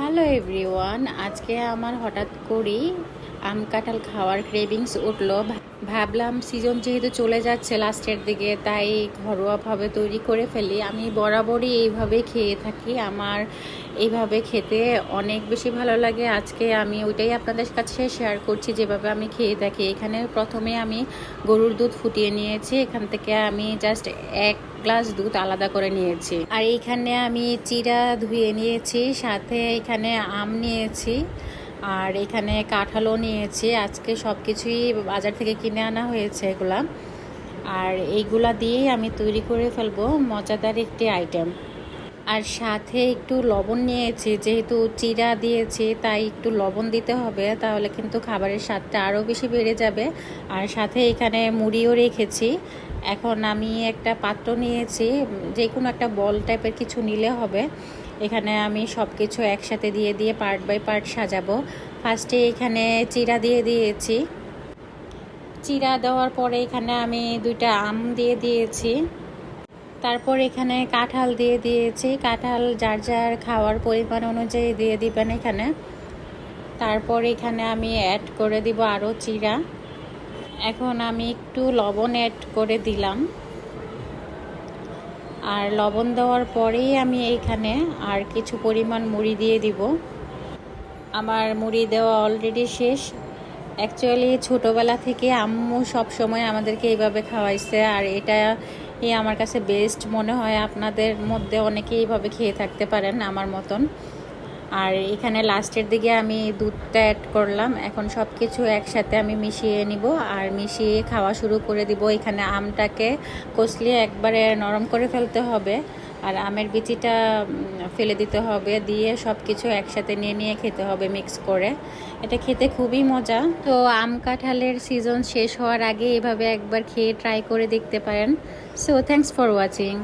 Hello everyone, আজকে আমার হঠাৎ করেই আম কাঁঠাল খাওয়ার ক্রেভিংস উঠলো। ভাবলাম সিজন যেহেতু চলে যাচ্ছে লাস্টের দিকে, তাই ঘরোয়াভাবে তৈরি করে ফেলি। আমি বরাবরই এইভাবে খেয়ে থাকি, আমার এইভাবে খেতে অনেক বেশি ভালো লাগে। আজকে আমি ওইটাই আপনাদের কাছে শেয়ার করছি যেভাবে আমি খেয়ে থাকি। এখানে প্রথমে আমি গরুর দুধ ফুটিয়ে নিয়েছি, এখান থেকে আমি জাস্ট 1 গ্লাস দুধ আলাদা করে নিয়েছি। আর এইখানে আমি চিড়া ধুয়ে নিয়েছি, সাথে এখানে আম নিয়েছি, আর এখানে কাঁঠালও নিয়েছি। আজকে সব কিছুই বাজার থেকে কিনে আনা হয়েছে এগুলা। আর এইগুলা দিয়েই আমি তৈরি করে ফেলবো মজাদার একটি আইটেম। আর সাথে একটু লবণ নিয়েছি, যেহেতু চিড়া দিয়েছি তাই একটু লবণ দিতে হবে, তাহলে কিন্তু খাবারের স্বাদটা আরও বেশি বেড়ে যাবে। আর সাথে এখানে মুড়িও রেখেছি। এখন আমি একটা পাত্র নিয়েছি, যে কোনো একটা বল টাইপের কিছু নিলে হবে। এখানে আমি সব কিছু একসাথে দিয়ে দিয়ে পার্ট বাই পার্ট সাজাবো। ফার্স্টে এখানে চিড়া দিয়ে দিয়েছি। চিড়া দেওয়ার পরে এখানে আমি 2টা আম দিয়ে দিয়েছি। তারপর এখানে কাঁঠাল দিয়ে দিয়েছি। কাঁঠাল যার যার খাওয়ার পরিমাণ অনুযায়ী দিয়ে দিবেন এখানে। তারপর এখানে আমি অ্যাড করে দিব আরও চিড়া। এখন আমি একটু লবণ অ্যাড করে দিলাম। আর লবণ দেওয়ার পরেই আমি এইখানে আর কিছু পরিমাণ মুড়ি দিয়ে দিব। আমার মুড়ি দেওয়া অলরেডি শেষ। অ্যাকচুয়ালি ছোটোবেলা থেকে আম্মু সব সময় আমাদেরকে এইভাবে খাওয়াইছে, আর এটা আমার কাছে বেস্ট মনে হয়। আপনাদের মধ্যে অনেকেই এইভাবে খেয়ে থাকতে পারেন আমার মতন। আর এখানে লাস্টের দিকে আমি দুধটা অ্যাড করলাম। এখন সব কিছু একসাথে আমি মিশিয়ে নিব আর মিশিয়ে খাওয়া শুরু করে দিব। এখানে আমটাকে কষলিয়ে একবারে নরম করে ফেলতে হবে, আর আমের বিচিটা ফেলে দিতে হবে, দিয়ে সব কিছু একসাথে নিয়ে নিয়ে খেতে হবে মিক্স করে। এটা খেতে খুবই মজা। তো আম কাঁঠালের সিজন শেষ হওয়ার আগে এভাবে একবার খেয়ে ট্রাই করে দেখতে পারেন। So thanks for watching.